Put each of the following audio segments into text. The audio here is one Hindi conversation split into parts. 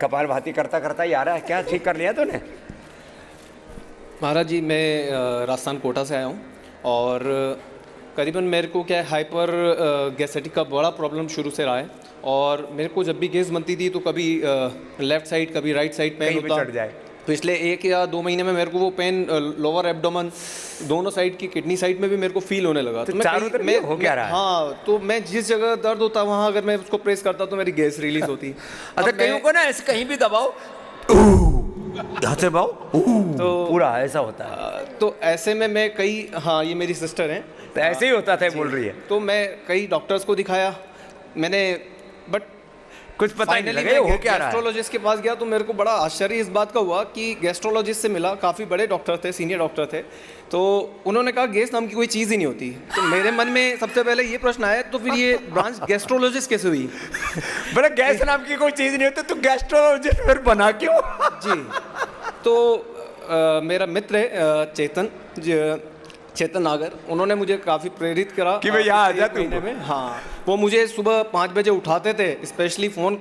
कपालभाति करता करता ही आ रहा है, क्या ठीक कर लिया तूने? महाराज जी, मैं राजस्थान कोटा से आया हूँ और करीबन मेरे को क्या है, हाइपर गैसेटिक का बड़ा प्रॉब्लम शुरू से रहा है। और मेरे को जब भी गैस बनती थी तो कभी लेफ़्ट साइड कभी राइट साइड पेन कहीं भी होता। चढ़ जाए। पिछले 1 या 2 महीने में मेरे को वो पेन लोअर एब्डोमेन दोनों साइड की किडनी साइड में भी मेरे को फील होने लगा। तो चारों तरफ ये हो क्या रहा है? हाँ, तो मैं जिस जगह दर्द होता वहाँ अगर मैं उसको प्रेस करता तो मेरी गैस रिलीज होती। अच्छा, कहीं को ना ऐसे कहीं भी दबाओ, यहाँ से दबाओ, तो पूरा ऐसा होता है। तो ऐसे में मैं कई, हाँ ये मेरी सिस्टर हैं, तो ऐसे ही होता था बोल रही है। तो मैं कई डॉक्टर्स को दिखाया मैंने, बट कुछ पता ही नहीं लगा ये हो क्या रहा है। गैस्ट्रोलॉजिस्ट के पास गया तो मेरे को बड़ा आश्चर्य इस बात का हुआ कि गैस्ट्रोलॉजिस्ट से मिला, काफ़ी बड़े डॉक्टर थे, सीनियर डॉक्टर थे। तो उन्होंने कहा गैस नाम की कोई चीज़ ही नहीं होती। तो मेरे मन में सबसे पहले ये प्रश्न आया, तो फिर ये ब्रांच गैस्ट्रोलॉजिस्ट कैसे हुई? बड़ा गैस नाम की कोई चीज़ नहीं होती, तो गैस्ट्रोलॉजिस्ट फिर बना क्यों? जी, तो मेरा मित्र है चेतन नागर, उन्होंने मुझे काफ़ी प्रेरित करा कि भाई यहाँ आ जा तू। महीने में। हाँ, वो मुझे सुबह 5 बजे उठाते थे, स्पेशली फ़ोन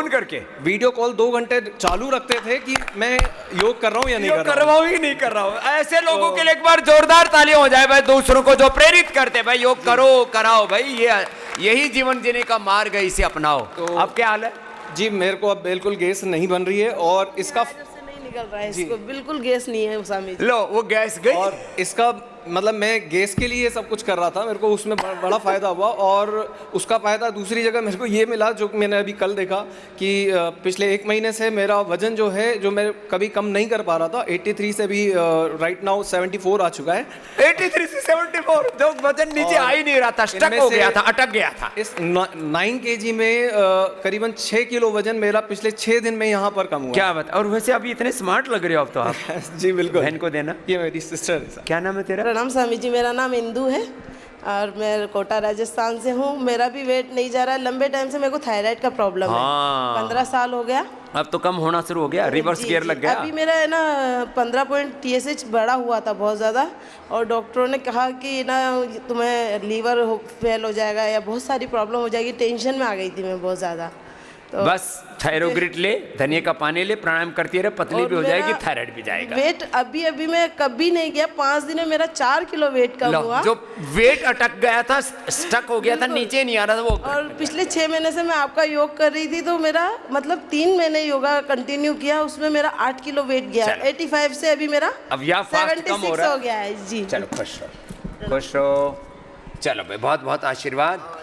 करके वीडियो कॉल 2 घंटे चालू रखते थे कि मैं योग कर रहा हूँ या नहीं कर रहा हूँ। कर रहा हूँ ही नहीं कर रहा हूँ। ऐसे लोगों के लिए एक बार जोरदार तालियां हो जाए भाई, दूसरों को जो प्रेरित करते भाई योग करो कराओ भाई, यही जीवन जीने का मार्ग है, इसे अपनाओ। तो अब क्या हाल है जी? मेरे को अब बिल्कुल गैस नहीं बन रही है और इसका निकल रहा है, इसको बिल्कुल गैस नहीं है स्वामी जी। लो वो गैस गई। और इसका मतलब मैं गैस के लिए सब कुछ कर रहा था, मेरे को उसमें बड़ा फ़ायदा हुआ। और उसका फ़ायदा दूसरी जगह मेरे को ये मिला, जो मैंने अभी कल देखा कि पिछले 1 महीने से मेरा वज़न जो है, जो मैं कभी कम नहीं कर पा रहा था, 83 से भी राइट नाउ 74 आ चुका है। 83 से 74, जो वजन नीचे आ ही नहीं रहा था, स्टक हो गया था, अटक गया था। इस 9 kg में करीबन 6 किलो वजन मेरा पिछले 6 दिन में यहाँ पर कम हुआ। क्या बात। और वैसे अभी इतने स्मार्ट लग रहे हो अब तो आप। जी बिल्कुल। बहन को देना। ये मेरी सिस्टर है। क्या नाम है तेरा? प्रणाम स्वामी जी, मेरा नाम इंदू है और मैं कोटा राजस्थान से हूँ। मेरा भी वेट नहीं जा रहा है, लंबे टाइम से मेरे को थायराइड का प्रॉब्लम है। 15 साल हो गया। अब तो कम होना शुरू हो गया, रिवर्स गियर लग गया। अभी मेरा है ना 15 पॉइंट TSH बढ़ा हुआ था बहुत ज़्यादा, और डॉक्टरों ने कहा कि ना तुम्हें लीवर फेल हो जाएगा या बहुत सारी प्रॉब्लम हो जाएगी। टेंशन में आ गई थी मैं बहुत ज़्यादा। तो बस थायरोग्रिट ले, धनिया का पानी ले, प्राणायाम करती रहे, पतली भी हो जाएगी, थायराइड भी जाएगा। वेट अभी मैं कभी नहीं गया, 5 दिन में मेरा 4 किलो वेट कम हुआ। जो वेट अटक गया था, स्टक हो गया था, नीचे नहीं आ रहा था वो। और पिछले 6 महीने से मैं आपका योग कर रही थी, तो मेरा मतलब 3 महीने योगा कंटिन्यू किया, उसमें मेरा 8 किलो वेट गया। 85 से अभी मेरा अब या फास्ट कम हो रहा हो गया है जी। चलो खुश रहो, खुश रहो। चलो भाई, बहुत बहुत आशीर्वाद,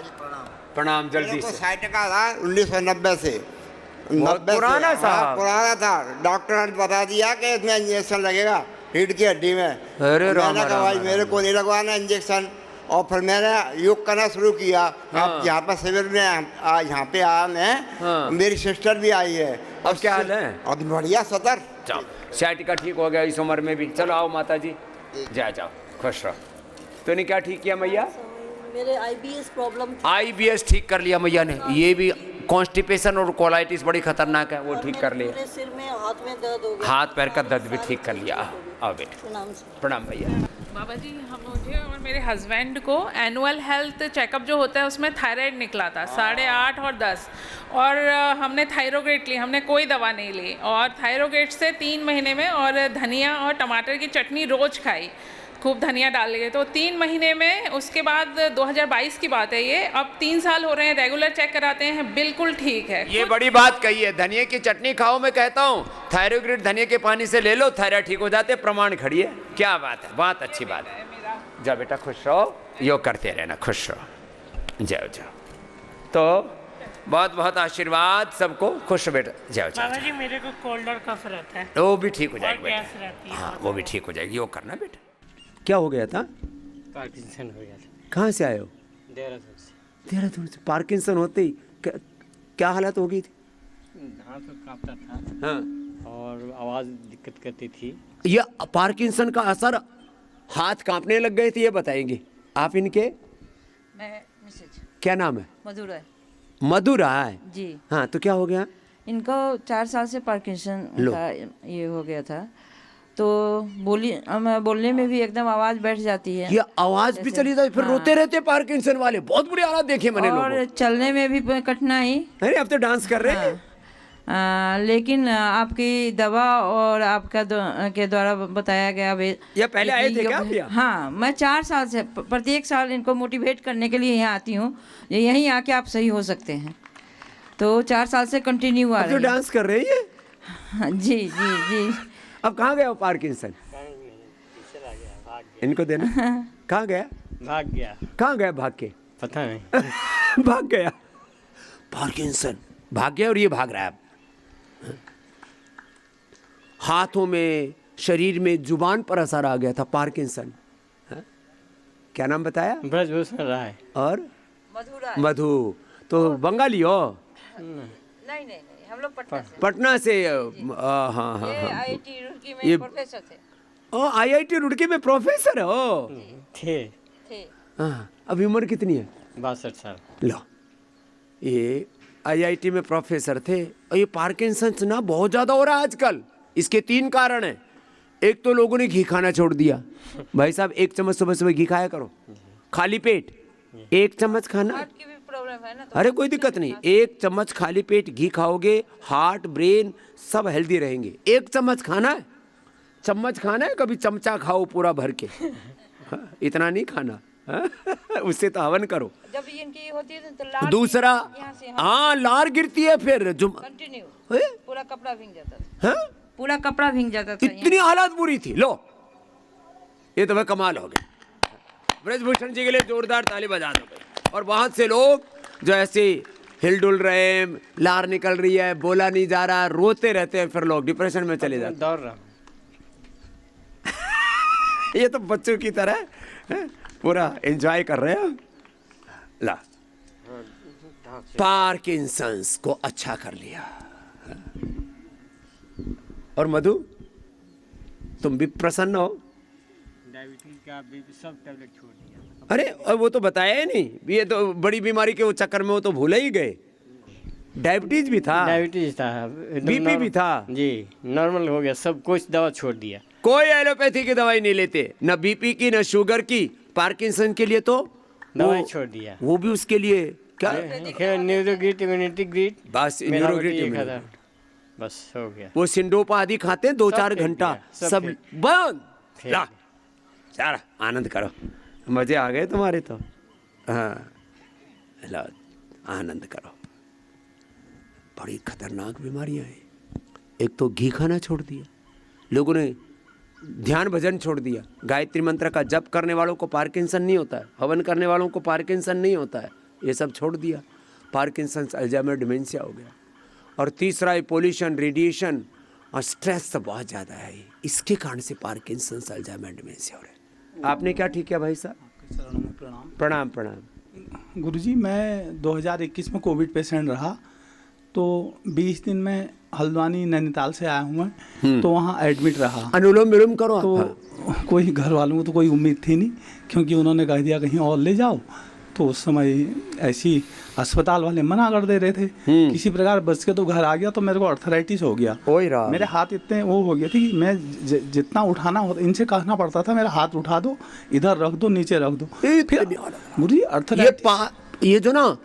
प्रणाम। जल्दी से। 60 का था 1990 से। पुराना साहब। पुराना था। डॉक्टर ने बता दिया कि इसमें इंजेक्शन लगेगा रीढ़ की हड्डी में। अरे राम मैंने कहा भाई मेरे को नहीं लगवाना इंजेक्शन। और फिर मैंने योग करना शुरू किया। अब यहाँ पर शिविर में यहाँ पे आया मैं, मेरी सिस्टर भी आई है। अब क्या हाल है? अब बढ़िया सतर। चलो, साइट का ठीक हो गया इस उम्र में भी। चलो आओ माता जी, जाओ खुश रहो। तूने क्या ठीक किया मैया? मेरे IBS प्रॉब्लम थी। IBS ठीक कर लिया मैया ने। ये भी कॉन्स्टिपेशन और कोलाइटिस बड़ी खतरनाक है, वो ठीक कर लिया। पूरे सिर में हाथ में दर्द हो गया। हाथ पैर का दर्द भी ठीक कर लिया। आओ बेटा, प्रणाम भैया। बाबा जी, मुझे और मेरे हस्बैंड को एनुअल हेल्थ चेकअप जो होता है उसमें थायराइड निकला था 8.5 और 10, और हमने थायरोग्रेट ली, हमने कोई दवा नहीं ली। और थायरोग्रेट से 3 महीने में, और धनिया और टमाटर की चटनी रोज़ खाई, खूब धनिया डाल लिए, तो 3 महीने में। उसके बाद 2022 की बात है ये, अब 3 साल हो रहे हैं, रेगुलर चेक कराते हैं, बिल्कुल ठीक है। ये बड़ी बात कही है, धनिया की चटनी खाओ। मैं कहता हूँ थायरोग्रिड धनिया के पानी से ले लो, थायराइड ठीक हो जाते, प्रमाण खड़ी है। क्या बात है, बहुत अच्छी बात है। जाओ बेटा खुश रहो, योग करते रहना, खुश रहो। जाओ जाओ। तो बहुत बहुत आशीर्वाद सबको, खुश बेटा। जाओ जाओ। बाबा जी मेरे को कोल्ड और कफ रहता है, वो भी ठीक हो जाएगा और गैस रहती बेटा। है। हाँ, वो भी ठीक हो जाएगी, योग करना बेटा। क्या हो गया था? पार्किंसन हो गया था। कहाँ से आए हो? देहरादून से। देहरादून से। पार्किंसन होते ही क्या हालत हो गई थी? हाथ तो कांपता था। हाँ, और आवाज़ दिक्कत करती थी। ये पार्किंसन का असर, हाथ कांपने लग गए थे, ये बताएंगे आप इनके? मैं मिसेज क्या नाम है? मधुरा मधुरा है जी। हाँ, तो क्या हो गया? इनको 4 साल से पार्किंसन का ये हो गया था, तो बोलने में भी एकदम आवाज बैठ जाती है। ये आवाज भी चली जाती, फिर रोते रहते पार्किंसन वाले। बहुत बुरी हालत देखे मैंने और लोगों। चलने में भी कठिनाई। अरे अब तो डांस कर रहे हैं। लेकिन आपकी दवा और आपका के द्वारा बताया गया ये पहले आए थे क्या आप यहाँ? हाँ, मैं 4 साल से प्रत्येक साल इनको मोटिवेट करने के लिए यहाँ आती हूँ, यहीं आके आप सही हो सकते हैं। तो 4 साल से कंटिन्यू आ अब तो रही है। डांस कर रही है। हाँ, जी जी जी। अब कहाँ गया वो पार्किंसन? इनको देना। कहाँ गया? भाग गया, कहाँ गया भाग के? पता नहीं। भाग गया पार्किंसन, भाग गया और ये भाग रहा है अब। हाथों में, शरीर में, जुबान पर असर आ गया था, पार्किंसन। हाँ? क्या नाम बताया? ब्रजभूषण राय। और मधुरा। मधु तो बंगाली हो? नहीं, हम लोग पटना से। पटना से। हाँ हाँ हाँ। आईआईटी रुड़की में ये- प्रोफेसर थे। ओ, आईआईटी रुड़की में प्रोफेसर हो? थे हाँ। अभी उम्र कितनी है? 62 साल। लो, ये आईआईटी में प्रोफेसर थे और ये पार्किंसंस ना बहुत ज़्यादा हो रहा है आजकल। इसके 3 कारण हैं। एक तो लोगों ने घी खाना छोड़ दिया। भाई साहब 1 चम्मच सुबह सुबह घी खाया करो, खाली पेट 1 चम्मच खाना। हार्ट की भी प्रॉब्लम है ना, तो अरे कोई दिक्कत नहीं, 1 चम्मच खाली पेट घी खाओगे, हार्ट ब्रेन सब हेल्दी रहेंगे। 1 चम्मच खाना है, चम्मच खाना है, कभी चमचा खाओ पूरा भर के। हाँ, इतना नहीं खाना। हाँ, उससे तो हवन करो। जब इनकी होती है तो लार दूसरा, यहाँ से हाँ लार गिरती है फिर कंटिन्यू हैं? पूरा कपड़ा भींग जाता था। हाँ? पूरा कपड़ा भींग जाता था। इतनी हालत बुरी थी। लो, ये तो भाई कमाल हो गया। ब्रजभूषण जी के लिए जोरदार ताली बजा दो भाई। और बहुत से लोग जो ऐसे हिलडुल रहे हैं, लार निकल रही है, बोला नहीं जा रहा, रोते रहते हैं, फिर लोग डिप्रेशन में चले जाते दौड़ रहा हूँ। हैं। ये तो बच्चों की तरह हैं, पूरा एंजॉय कर रहे हैं। ला, पार्किंसंस को अच्छा कर लिया। और मधु, तुम भी प्रसन्न हो? डायबिटीज का बीपी सब टैबलेट छोड़ दिया। अरे और वो तो बताया ही नहीं, ये तो बड़ी बीमारी के वो चक्कर में वो तो भूल ही गए। डायबिटीज भी था, डायबिटीज था, एकदम बीपी भी नॉर्मल- था। जी, नॉर्मल हो गया, सब कुछ दवा छोड़ दिया। कोई एलोपैथी की दवाई नहीं लेते, न बीपी की न शुगर की। पार्किंसन के लिए तो दवाई वो- छोड़ दिया। वो भी उसके लिए क्या? न्यूरोग्रिट, इम्यूनिटी ग्रिट, बस मेलावटी न्यूरोग्रिट, एक आधा, बस हो गया। वो सिंडोपा आदि खाते हैं 2-4 सब फेंक घंटा, दिया, सब सब फेंक- बंद। फेंक ला, सारा आनंद करो, मजे आ गए तुम्हारे तो। हाँ, लो आनंद करो। बड़ी खतरनाक बीमारियां हैं। एक तो घी खाना छोड़ दिया लोगों ने, ध्यान भजन छोड़ दिया। गायत्री मंत्र का जप करने वालों को पार्किंसन नहीं होता है, हवन करने वालों को पार्किंसन नहीं होता है, ये सब छोड़ दिया। पार्किंसन, अल्जाइमर, डिमेंशिया हो गया। और तीसरा है पोल्यूशन, रेडिएशन और स्ट्रेस तो बहुत ज़्यादा है, इसके कारण से पार्किंसन, अल्जाइमर, डिमेंशिया हो रहा है। आपने क्या ठीक किया भाई साहब? चरणों में प्रणाम। प्रणाम प्रणाम। गुरुजी, मैं 2021 में कोविड पेशेंट रहा, तो 20 दिन में हल्द्वानी नैनीताल से आया हूँ मैं, तो वहाँ एडमिट रहा। अनुलोम विलोम करो तो आप। कोई घर वालों को तो कोई उम्मीद थी नहीं, क्योंकि उन्होंने कह दिया कहीं और ले जाओ। तो उस समय ऐसी अस्पताल वाले मना कर दे रहे थे। किसी प्रकार बच के तो घर आ गया, तो मेरे को अर्थराइटिस हो गया। ओए राम। मेरे हाथ इतने वो हो गए थे कि मैं जितना उठाना होता, इनसे कहना पड़ता था मेरा हाथ उठा दो, इधर रख दो, नीचे रख दो। फिर गुरुजी अर्थराइटिस ये जो ना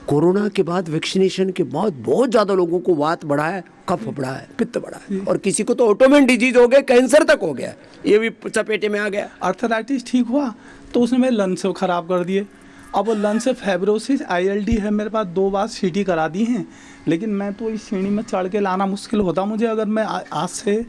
कोरोना के बाद वैक्सीनेशन के बाद बहुत ज्यादा लोगों को वात बढ़ा है, कफ बढ़ा है, पित्त बढ़ा है, और किसी को तो ऑटोमेन डिजीज हो गया, कैंसर तक हो गया, ये भी चपेटे में आ गया। अर्थराइटिस ठीक हुआ तो उसने मेरे लंग्स को ख़राब कर दिए। अब वो लंग्स से फाइब्रोसिस, ILD है मेरे पास, 2 बार CT करा दी हैं, लेकिन मैं तो इस श्रेणी में चढ़ के लाना मुश्किल होता मुझे अगर मैं आज से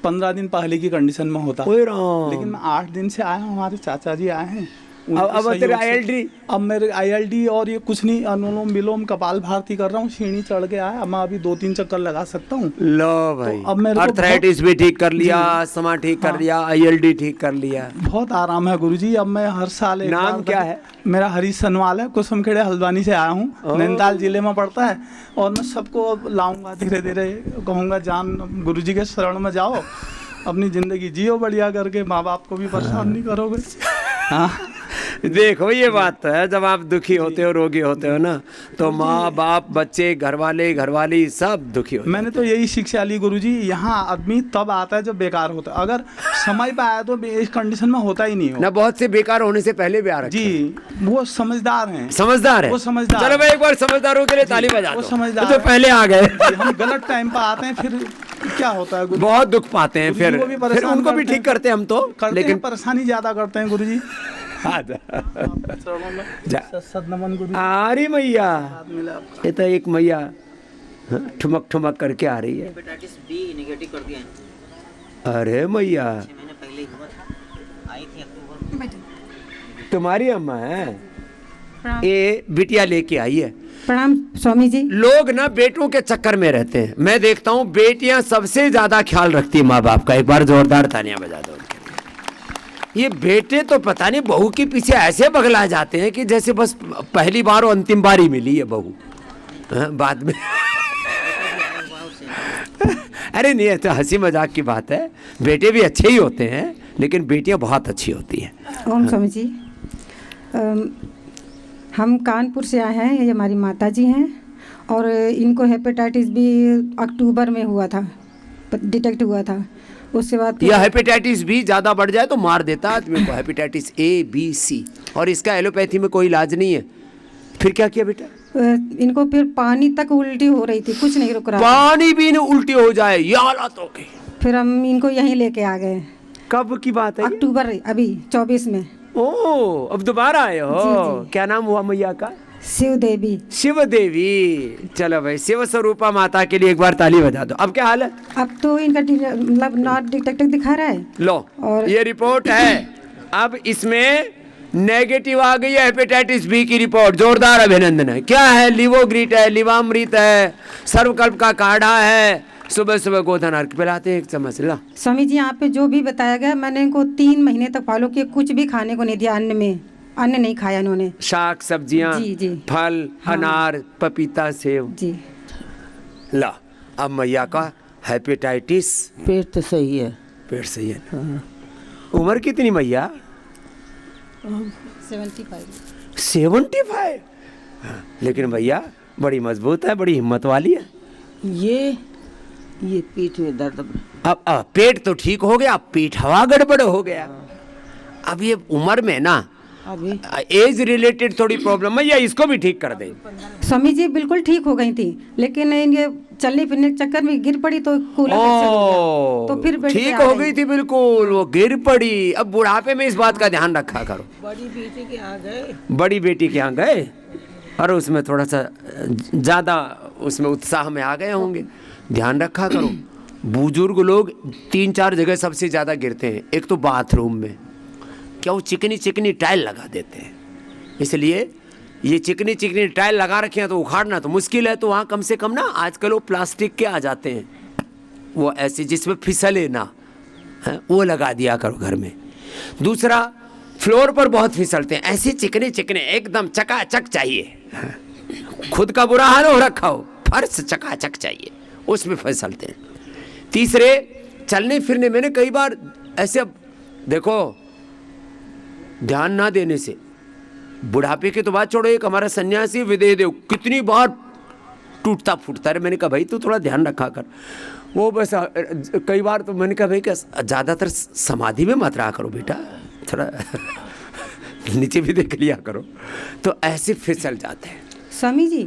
15 दिन पहले की कंडीशन में होता। ओए राम। लेकिन मैं 8 दिन से आया हूँ, हमारे चाचा जी आए हैं। अब तेरे ILD? अब मेरे ILD और ये कुछ नहीं, अनुलोम विलोम कपाल भारती कर रहा हूँ, सीढ़ी चढ़ के आया, मैं अभी 2-3 चक्कर लगा सकता हूँ। लो भाई, अब मेरे को अर्थराइटिस भी ठीक कर लिया, अस्थमा ठीक कर लिया, ILD ठीक कर लिया। बहुत आराम है गुरुजी। अब मैं हर साल एक नाम बार क्या है? मेरा हरीश सनवाल है, कुसुमखेड़े हल्द्वानी से आया हूँ, नैनीताल जिले में पड़ता है। और मैं सबको अब लाऊंगा, धीरे धीरे कहूँगा जान गुरुजी के शरण में जाओ, अपनी ज़िंदगी जियो बढ़िया करके, माँ बाप को भी परेशान नहीं करोगे। हाँ, देखो ये बात तो है, जब आप दुखी होते हो, रोगी होते हो ना, तो माँ बाप, बच्चे, घरवाली सब दुखी होते मैंने तो यही शिक्षा ली गुरुजी, यहाँ आदमी तब आता है जब बेकार होता है, अगर समय पे आया तो इस कंडीशन में होता ही नहीं हो ना। बहुत से बेकार होने से पहले भी आ रखे हैं। जी, वो समझदार हैं। समझदार है, वो समझदार चलो भाई एक बार समझदारों के लिए ताली बजा वो दो। समझदार तो है। पहले आ गए। हम गलत टाइम पे आते हैं, फिर क्या होता है गुरु? बहुत दुख पाते हैं, गुरुजी को भी फिर परेशान उनको भी करते ठीक करते हैं हम तो, करते लेकिन हैं, परेशानी ज्यादा करते हैं गुरुजी। जा। सदनमन गुरु। आ रही मैया, ये तो एक मैया ठुमक ठुमक करके आ रही है। हेपेटाइटिस बी नेगेटिव कर दिया है। अरे मैया, 6 महीने पहले ही हुआ था, आई थी अक्टूबर में। तुम्हारी अम्मा है, ये बिटिया लेके आई है। प्रणाम स्वामी जी। लोग ना बेटों के चक्कर में रहते हैं, मैं देखता हूँ बेटियां सबसे ज्यादा ख्याल रखती है माँ बाप का। एक बार जोरदार तालियां बजा दो उनके लिए। ये बेटे तो पता नहीं बहू के पीछे ऐसे बगला जाते हैं कि जैसे बस पहली बार और अंतिम बार ही मिली है बहू, बाद में अरे नहीं, तो हंसी मजाक की बात है, बेटे भी अच्छे ही होते हैं, लेकिन बेटियां बहुत अच्छी होती हैं। ओम स्वामी जी। हम कानपुर से आए हैं, ये हमारी माता जी हैं, और इनको हेपेटाइटिस बी अक्टूबर में हुआ था, डिटेक्ट हुआ था। उसके बाद यह हेपेटाइटिस बी ज़्यादा बढ़ जाए तो मार देता है आदमी को, हेपेटाइटिस ए बी सी, और इसका एलोपैथी में कोई इलाज नहीं है। फिर क्या किया बेटा? इनको फिर पानी तक उल्टी हो रही थी, कुछ नहीं रुक रहा था। पानी भी न उल्टी हो जाए, ये हालत हो गई। फिर हम इनको यहीं लेके आ गए। कब की बात है ये? अक्टूबर अभी 24 में। ओह, अब दोबारा आए हो? जी। क्या नाम हुआ मैया का? शिव देवी। शिव देवी। चलो भाई, शिव स्वरूपा माता के लिए एक बार ताली बजा दो। अब क्या हाल है? अब तो इनका मतलब नॉट डिटेक्टेड दिखा रहा है। लो, और ये रिपोर्ट है। अब इसमें नेगेटिव आ गई है हेपेटाइटिस बी की रिपोर्ट। जोरदार अभिनंदन है। क्या है? लिवोग्रीट है, लिवामृत है, सर्वकल्प का काढ़ा है, सुबह सुबह गोधन अर्घ पिलाते हैं 1 चम्मच। ला स्वामी जी, यहाँ पे जो भी बताया गया मैंने इनको 3 महीने तक फॉलो किया, कुछ भी खाने को नहीं दिया, अन्न में अन्न नहीं खाया इन्होंने। शाक सब्जियां, जी, जी। फल, अनार, पपीता, सेब। जी। ला, अब मैया का हेपेटाइटिस, पेट तो सही है। पेट सही है ना? उम्र कितनी मैया? 75। 75? लेकिन भैया बड़ी मजबूत है, बड़ी हिम्मत वाली है। ये पीठ में दर्द। अब पेट तो ठीक हो गया, पीठ हवा गड़बड़ हो गया। अब ये उम्र में ना अभी एज रिलेटेड थोड़ी प्रॉब्लम है, या इसको भी ठीक कर दे। स्वामी जी बिल्कुल ठीक हो गई थी, लेकिन इनके चलने फिरने के चक्कर में गिर पड़ी तो कूलर फ्रैक्चर हो गया। तो फिर बेड पे ठीक आ हो गई थी बिल्कुल, वो गिर पड़ी। अब बुढ़ापे में इस बात का ध्यान रखा करो। बड़ी बेटी के आ गए। बड़ी बेटी के यहाँ गए और उसमें थोड़ा सा ज़्यादा उसमें उत्साह में आ गए होंगे। ध्यान रखा करो। बुजुर्ग लोग 3-4 जगह सबसे ज़्यादा गिरते हैं। एक तो बाथरूम में, क्या वो चिकनी चिकनी टाइल लगा देते हैं, इसलिए ये चिकनी चिकनी टाइल लगा रखे हैं तो उखाड़ना तो मुश्किल है। तो वहाँ कम से कम ना आजकल वो प्लास्टिक के आ जाते हैं, वो ऐसे जिसमें फिसले ना, वो लगा दिया करो घर में। दूसरा, फ्लोर पर बहुत फिसलते हैं, ऐसे चिकने चिकने एकदम चकाचक चाहिए। खुद का बुरा हाल हो रखा हो, फर्श चकाचक चाहिए, उसमें फिसलते हैं। तीसरे, चलने फिरने में ना कई बार ऐसे, अब देखो ध्यान ना देने से बुढ़ापे के तो बात छोड़ो, एक हमारा सन्यासी विदेह देव कितनी बार टूटता फूटता है। मैंने कहा भाई तू थोड़ा ध्यान रखा कर। वो बस कई बार तो मैंने कहा भाई क्या ज़्यादातर समाधि में मत रहा करो बेटा, थोड़ा नीचे भी देख लिया करो। तो ऐसे फिसल जाते हैं। स्वामी जी,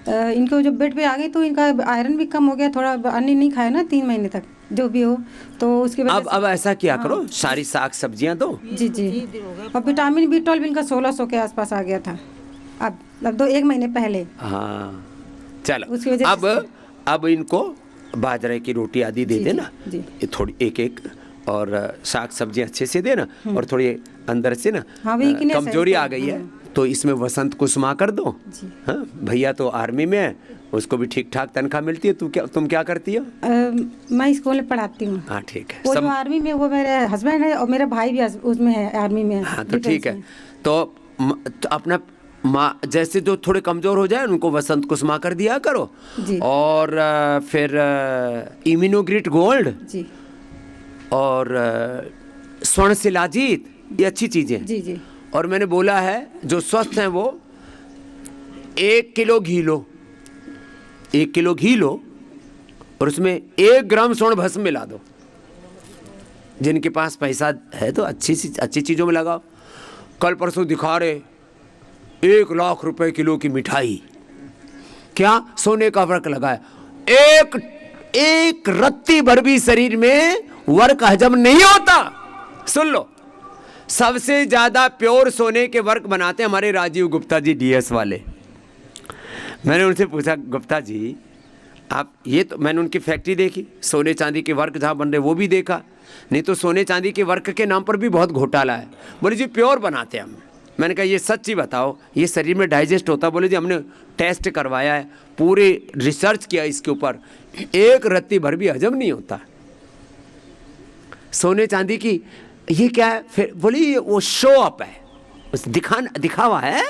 इनको जब बेड पे आ गई तो इनका आयरन भी कम हो गया, थोड़ा अन्न नहीं खाया ना 3 महीने तक, जो भी हो, तो उसके वजह अब ऐसा किया करो, सारी साग सब्जियां दो। जी जी। और विटामिन B12 इनका 1600 के आसपास आ गया था, अब 1 महीने पहले। हाँ चलो, उसकी वजह अब इनको बाजरे की रोटी आदि दे देना, जी। ये थोड़ी एक और साग सब्जियां अच्छे से देना, और थोड़ी अंदर से ना हाँ, weakness है कमजोरी आ इसको। गई है तो इसमें वसंत कुसुमा कर दो। हाँ, भैया तो आर्मी में है, उसको भी ठीक ठाक तनख्वाह मिलती है। तुम क्या करती हो? मैं स्कूल में पढ़ाती हूँ। हाँ ठीक है। वो जो आर्मी में, वो मेरे हस्बैंड है और मेरा भाई भी उसमें है, आर्मी में है। हाँ तो ठीक है। तो अपना माँ जैसे जो थोड़े कमज़ोर हो जाए उनको वसंत कुसुमा कर दिया करो जी। और फिर इम्यूनोग्रिट गोल्ड जी और स्वर्ण शिलाजीत, ये अच्छी चीज़ें हैं। जी जी। और मैंने बोला है जो स्वस्थ हैं वो 1 किलो घी लो, 1 किलो घी लो और उसमें 1 ग्राम स्वर्ण भस्म मिला दो। जिनके पास पैसा है तो अच्छी चीज़ों में लगाओ। कल परसों दिखा रहे 1 लाख रुपए किलो की मिठाई, क्या सोने का वर्क लगाया, एक रत्ती भर भी शरीर में वर्क हजम नहीं होता। सुन लो, सबसे ज्यादा प्योर सोने के वर्क बनाते हमारे राजीव गुप्ता जी, डीएस वाले। मैंने उनसे पूछा, गुप्ता जी आप ये तो, मैंने उनकी फैक्ट्री देखी, सोने चांदी के वर्क जहाँ बन रहे वो भी देखा, नहीं तो सोने चांदी के वर्क के नाम पर भी बहुत घोटाला है। बोले जी प्योर बनाते हैं हम। मैंने कहा ये सच्ची बताओ, ये शरीर में डाइजेस्ट होता? बोले जी हमने टेस्ट करवाया है, पूरे रिसर्च किया इसके ऊपर, 1 रत्ती भर भी हजम नहीं होता सोने चांदी की। ये क्या है? फिर बोली ये वो शो अप है, उस दिखावा है।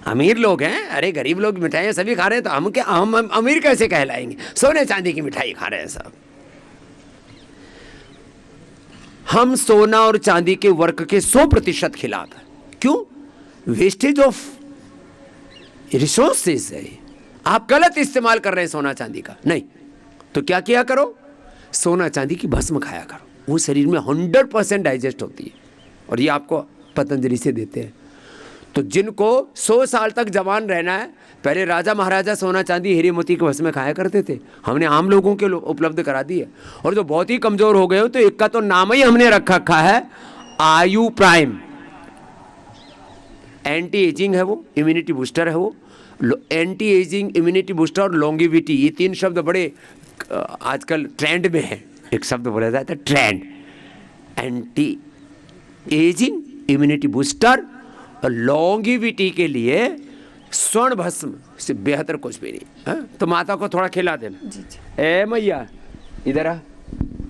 अमीर लोग हैं, अरे गरीब लोग मिठाइयाँ सभी खा रहे हैं तो हम क्या, हम अमीर कैसे कहलाएंगे? सोने चांदी की मिठाई खा रहे हैं सब। हम सोना और चांदी के वर्क के 100% खिलाफ है। क्यों? वेस्टेज ऑफ रिसोर्सेज है। आप गलत इस्तेमाल कर रहे हैं सोना चांदी का। नहीं तो क्या किया करो, सोना चांदी की भस्म खाया करो, वो शरीर में 100% डाइजेस्ट होती है और ये आपको पतंजलि से देते हैं। तो जिनको 100 साल तक जवान रहना है, पहले राजा महाराजा सोना चांदी हीरे मोती के भस्म खाया करते थे, हमने आम लोगों के उपलब्ध करा दी है। और जो बहुत ही कमजोर हो गए हो तो एक का तो नाम ही हमने रखा है आयु प्राइम। एंटी एजिंग है वो, इम्यूनिटी बूस्टर है वो। एंटी एजिंग, इम्यूनिटी बूस्टर और लॉन्गिविटी, ये 3 शब्द बड़े आजकल ट्रेंड में है। एक शब्द बोला जाता है trend, anti ageing, immunity booster और लॉन्गिविटी के लिए स्वर्ण भस्म से बेहतर कुछ भी नहीं है। तो माता को थोड़ा खिला देना। जी जी। ए मैया इधर आ,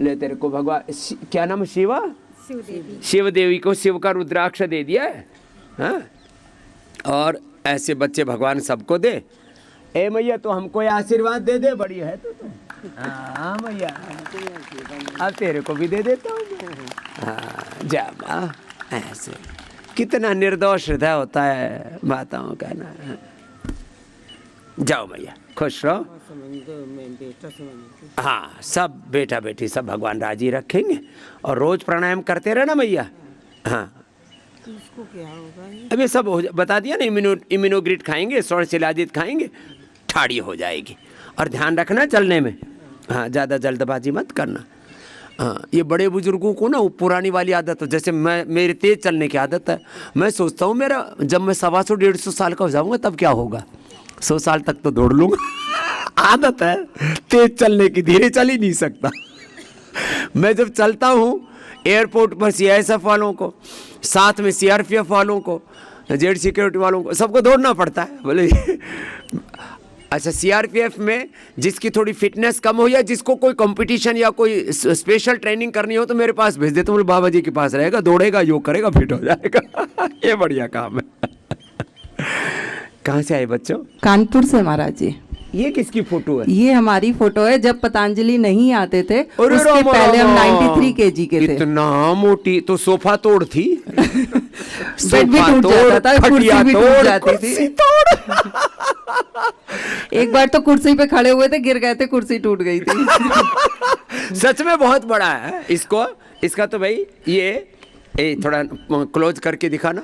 ले तेरे को भगवान क्या नाम, शिवा, शिव देवी को शिव का रुद्राक्ष दे दिया है। हाँ? और ऐसे बच्चे भगवान सबको दे। ए मैया तो हमको आशीर्वाद दे दे, बड़ी है तो हाँ मैया, अब तेरे को भी दे देता हूँ। हाँ जा माँ, ऐसे कितना निर्दोष हृदय होता है माताओं का ना। जाओ मैया, खुश रहो। हाँ सब बेटा बेटी सब भगवान राजी रखेंगे और रोज प्राणायाम करते रहना मैया। हाँ इसको क्या होगा? अब ये सब बता दिया ना, इम्यूनोग्रिड खाएंगे, स्वर्ण शिलाजित खाएंगे, ठाड़ी हो जाएगी। और ध्यान रखना चलने में, हाँ ज़्यादा जल्दबाजी मत करना। हाँ ये बड़े बुजुर्गों को ना वो पुरानी वाली आदत है, जैसे मेरे तेज चलने की आदत है। मैं सोचता हूँ मेरा जब मैं 125-150 साल का हो जाऊँगा तब क्या होगा। 100 साल तक तो दौड़ लूँगा। आदत है तेज चलने की, धीरे चल ही नहीं सकता। मैं जब चलता हूँ एयरपोर्ट पर CISF वालों को, साथ में CRPF वालों को, जेड सिक्योरिटी वालों को, सबको दौड़ना पड़ता है। बोले अच्छा CRPF में जिसकी थोड़ी फिटनेस कम हो या जिसको कोई कंपटीशन या कोई स्पेशल ट्रेनिंग करनी हो तो मेरे पास भेज देते। बोले बाबा जी के पास रहेगा, दौड़ेगा, योग करेगा, फिट हो जाएगा। ये बढ़िया काम है। कहाँ से आए बच्चों? कानपुर से महाराज जी। ये किसकी फोटो है? ये हमारी फोटो है जब पतंजलि नहीं आते थे, उसके पहले हम 93 kg के थे। इतना मोटी तो सोफा तोड़ थी। बेड भी टूट जाता था, कुर्सी भी टूट जाती थी। एक बार तो कुर्सी पे खड़े हुए थे, गिर गए थे, कुर्सी टूट गई थी। सच में बहुत बड़ा है। इसका तो भाई ये थोड़ा क्लोज करके दिखाना।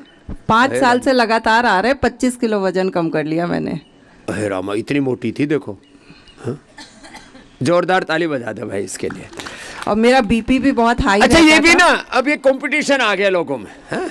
5 साल से लगातार आ रहे, 25 किलो वजन कम कर लिया मैंने। अरे रामा इतनी मोटी थी देखो। हाँ? जोरदार ताली बजा दो भाई इसके लिए। और मेरा बीपी भी बहुत हाई। अच्छा ये भी ना, अब ये कंपटीशन आ गया लोगों में। हाँ?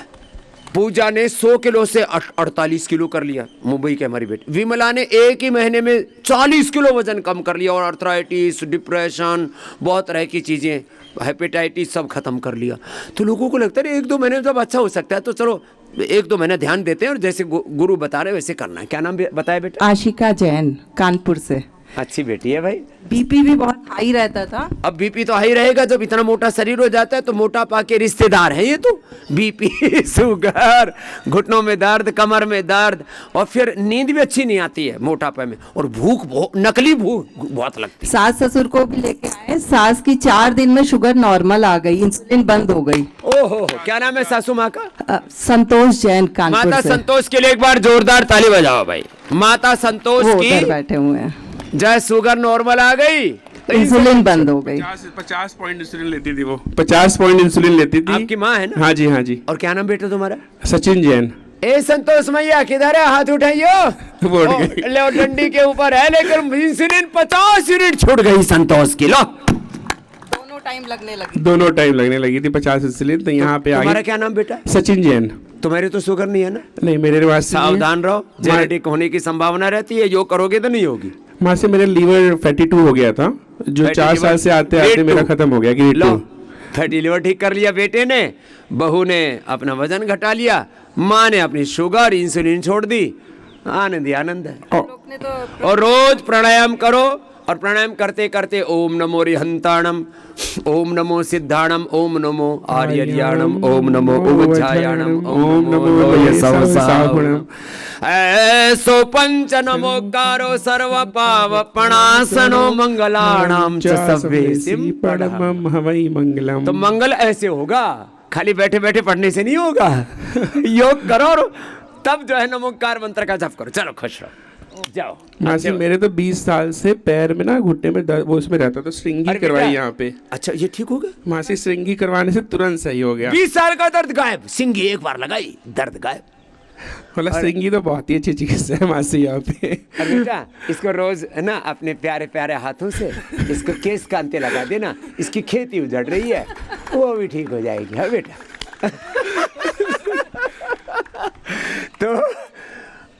पूजा ने 100 किलो से 48 किलो कर लिया, मुंबई के हमारी बेटी। विमला ने एक ही महीने में 40 किलो वजन कम कर लिया और अर्थराइटिस, डिप्रेशन, बहुत तरह की चीज़ें, हेपेटाइटिस सब खत्म कर लिया। तो लोगों को लगता है 1-2 महीने में सब अच्छा हो सकता है, तो चलो 1-2 महीने ध्यान देते हैं और जैसे गुरु बता रहे वैसे करना है। क्या नाम बताया बेटा? आशिका जैन, कानपुर से। अच्छी बेटी है भाई। बीपी भी बहुत हाई रहता था। अब बीपी तो हाई रहेगा, जब इतना मोटा शरीर हो जाता है तो मोटापा के रिश्तेदार हैं ये तो। बीपी, शुगर, घुटनों में दर्द, कमर में दर्द, और फिर नींद भी अच्छी नहीं आती है मोटापे में, और भूख नकली भूख बहुत लगती है। सास ससुर को भी लेके आए, सास की 4 दिन में शुगर नॉर्मल आ गई, इंसुलिन बंद हो गई। ओहो, क्या नाम है सासू माँ का? संतोष जैन, कानपुर माता से। संतोष के लिए एक बार जोरदार ताली बजाओ भाई। माता संतोष वो की उधर बैठे हुए हैं। जय, शुगर नॉर्मल आ गई, इंसुलिन बंद हो गई। 50 पॉइंट इंसुलिन लेती थी वो, 50 पॉइंट इंसुलिन लेती थी। आपकी माँ है ना? हाँ जी, हाँ जी। और क्या नाम बेटा तुम्हारा? सचिन जैन। ए संतोष मैया किधर है? हाथ उठाइयो। बोल गई। ले डंडी के ऊपर है, लेकिन इंसुलिन 50 यूनिट छूट गई संतोष की। लो, दोनों टाइम लगने लगी थी 50 इंसुलिन। तो यहाँ पे तुम्हारा आई। क्या नाम बेटा? सचिन जैन। तुम्हारी तो शुगर नहीं है ना? नहीं, मेरे पास सावधान रहो, जेनेटिक होने की संभावना रहती है, योग करोगे तो नहीं होगी। वहाँ से मेरे लीवर फैटी 2 हो गया था, जो 4 साल से आते आते मेरा खत्म हो गया। लो, फैटी लिवर ठीक कर लिया बेटे ने, बहू ने अपना वजन घटा लिया, माँ ने अपनी शुगर इंसुलिन छोड़ दी। आनंद ही आनंद है। और रोज प्राणायाम करो, और प्राणायाम करते करते ओम नमो रिहंताणम, ओम नमो सिद्धाणम, ओम नमो आर्यर्याणम, ओम नमो उज्जायाणम, ओम नमो लोयसवसावणम, ऐसो पंच नमोकारो सर्व पावपणासनो मंगलाणाम च सभ्येसिम परमम हवै मंगलम। तो मंगल ऐसे होगा, खाली बैठे बैठे पढ़ने से नहीं होगा। योग करो और तब जो है नमोकार मंत्र का जप करो। चलो खुश रहो, जाओ। मासी, मेरे तो 20 साल से पैर में ना, घुटने में दर्द, वो उसमें रहता था, श्रृंगी करवाई यहाँ पे। अच्छा, ये ठीक हो गया? मासी, श्रृंगी करवाने से तुरंत सही हो गया। 20 साल का दर्द गायब, सिंगी एक बार लगाई, दर्द गायब। मतलब श्रृंगी तो बहुत ही अच्छी चिकित्सा है मासी यहाँ पे। बेटा, इसको रोज है ना अपने प्यारे प्यारे हाथों से इसको केस कांते लगा देना, इसकी खेती उजड़ रही है, वो भी ठीक हो जाएगी। हाँ बेटा। तो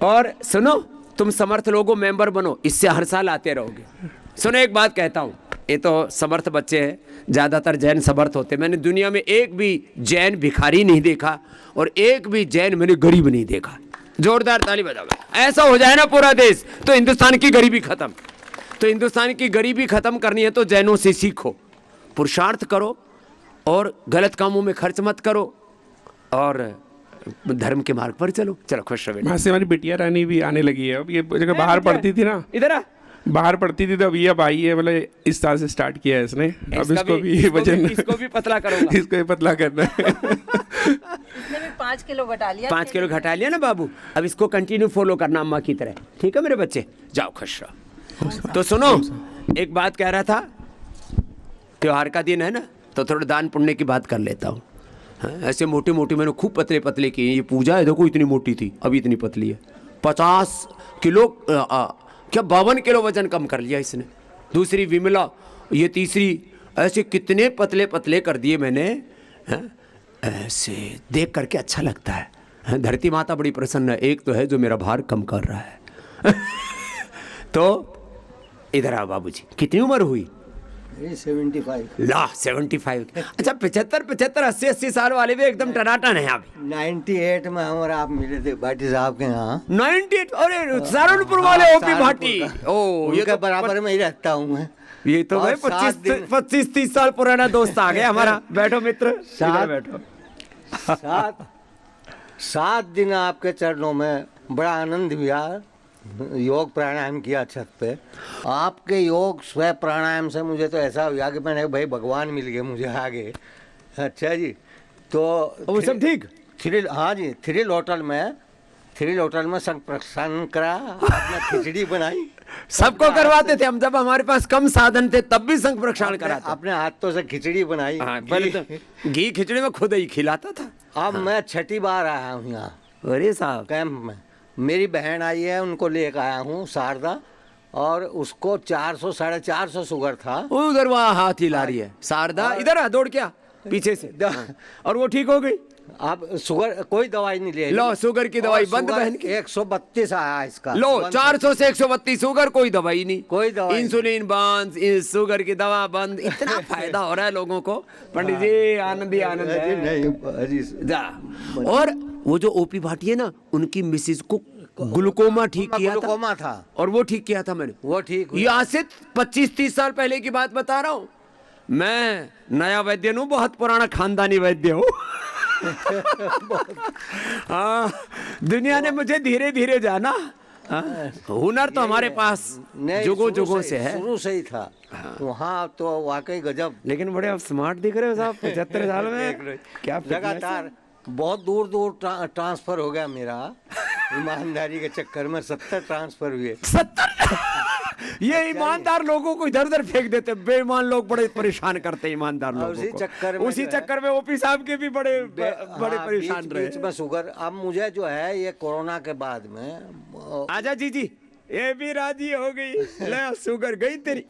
और सुनो, तुम समर्थ लोगों मेंबर बनो, इससे हर साल आते रहोगे। सुनो, एक बात कहता हूँ, ये तो समर्थ बच्चे हैं, ज़्यादातर जैन समर्थ होते। मैंने दुनिया में एक भी जैन भिखारी नहीं देखा, और एक भी जैन मैंने गरीब नहीं देखा। जोरदार ताली बजाओ। ऐसा हो जाए ना पूरा देश, तो हिंदुस्तान की गरीबी खत्म। तो हिंदुस्तान की गरीबी खत्म करनी है तो जैनों से सीखो, पुरुषार्थ करो, और गलत कामों में खर्च मत करो, और धर्म के मार्ग पर चलो। चलो खुश रहो बेटा। वहाँ से हमारी बिटिया रानी भी आने लगी है। अब ये जगह बाहर पढ़ती थी ना, इधर आ। बाहर पढ़ती थी, तो अब आई है, मतलब इस साल से स्टार्ट किया है इसने। अब इसको भी वजन, इसको भी पतला करूंगा। इसको भी पतला करना है। इसने भी 5 किलो घटा लिया। 5 किलो घटा लिया ना बाबू। अब इसको कंटिन्यू फॉलो करना अम्मा की तरह, ठीक है मेरे बच्चे? जाओ खुश रहो। तो सुनो, एक बात कह रहा था, त्योहार का दिन है ना, तो थोड़ा दान पुण्य की बात कर लेता हूँ। ऐसे मोटी मोटी मैंने खूब पतले पतले किए। ये पूजा है, देखो इतनी मोटी थी, अभी इतनी पतली है। 50 किलो क्या 52 किलो वजन कम कर लिया इसने। दूसरी विमला, ये तीसरी, ऐसे कितने पतले पतले कर दिए मैंने। ऐसे देख करके अच्छा लगता है। धरती माता बड़ी प्रसन्न है। एक तो है जो मेरा भार कम कर रहा है। तो इधर आओ बाबूजी, कितनी उम्र हुई? 75। ला 75। अच्छा, 75, 80 साल वाले भी एकदम टनाटन है अभी। 98 में हम और आप मिले थे भाटी साहब के यहाँ। 98? अरे सहारनपुर वाले ओपी भाटी। ओ, ये उनके बराबर में ही रहता हूँ मैं। ये तो भाई 25-30 साल पुराना दोस्त आ गया हमारा। बैठो मित्र, बैठो। 7 दिन आपके चरणों में बड़ा आनंद हुआ। योग प्राणायाम किया छत पे। आपके योग स्व प्राणायाम से मुझे तो ऐसा हुआ कि मैंने भाई भगवान मिल गए मुझे आगे। अच्छा जी, तो वो सब ठीक? हाँ जी, थ्रिल होटल में संग प्रस्थान करा, अपना खिचड़ी बनाई। सबको करवाते थे हम, जब हमारे पास कम साधन थे तब भी संग प्रक्षालन कराते। अपने हाथों से खिचड़ी बनाई। हाँ, पहले तो घी खिचड़ी में खुद ही खिलाता था। अब मैं 6ठी बार आया हूँ यहाँ। अरे साहब, कैंप में मेरी बहन आई है, उनको लेकर आया हूँ, शारदा, और उसको 400 450 शुगर था। उधर वहाँ हाथ हिला रही है शारदा, इधर आ, दौड़ क्या पीछे से। और वो ठीक हो गई। अब शुगर कोई दवाई नहीं ले। लो, शुगर की दवाई बंद बहन की। 132 आया इसका। लो, 400 से 132 शुगर, कोई दवाई नहीं, कोई दवाई। इंसुलिन बंद, शुगर की दवा बंद। इतना फायदा हो रहा है लोगों को। पंडित जी आनंद ही आनंद है। नहीं जा। और वो जो ओपी भाटी है ना, उनकी मिसिज को ग्लूकोमा ठीक किया था, ग्लूकोमा था और वो ठीक किया था मैंने। वो ठीक हुआ। ये आज से 25-30 साल पहले की बात बता रहा हूं। मैं नया वैद्य हूं, बहुत पुराना खानदानी वैद्य हूं। हाँ, दुनिया ने मुझे धीरे धीरे जाना। हाँ, हुनर तो हमारे पास जुगों जुगों से है, शुरू से ही था। वहाँ तो वाकई गजब। लेकिन बड़े आप स्मार्ट दिख रहे हो साहब 75 साल में। क्या लगातार बहुत दूर दूर ट्रांसफर हो गया मेरा, ईमानदारी के चक्कर में 70 ट्रांसफर हुए। 70 ये ईमानदार लोगों को इधर उधर फेंक देते, बेईमान लोग बड़े परेशान करते हैं ईमानदार लोगों को। उसी चक्कर में ओपी साहब के भी बड़े परेशान रहे। बीच में शुगर। अब मुझे जो है ये कोरोना के बाद में आजा जी ये भी राजी हो गई, ले शुगर गई तेरी।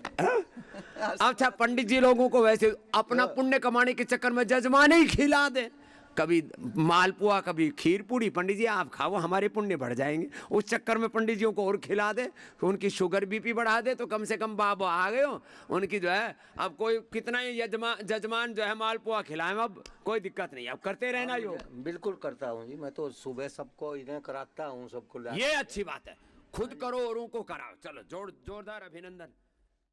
अच्छा, पंडित जी लोगों को वैसे अपना पुण्य कमाने के चक्कर में जजमाने ही खिला दे, कभी मालपुआ कभी खीर पूड़ी, पंडित जी आप खाओ हमारे पुण्य बढ़ जाएंगे। उस चक्कर में पंडित जियों को और खिला दे, उनकी शुगर बीपी बढ़ा दे, तो कम से कम बाबा आ गए हो उनकी जो है। अब कोई कितना ही जजमान जो है मालपुआ खिलाएं, अब कोई दिक्कत नहीं, अब करते रहना योग। बिल्कुल करता हूँ जी, मैं तो सुबह सबको इन्हें कराता हूँ, सबको। ये अच्छी बात है, खुद करो औरों को कराओ। चलो जोरदार अभिनंदन।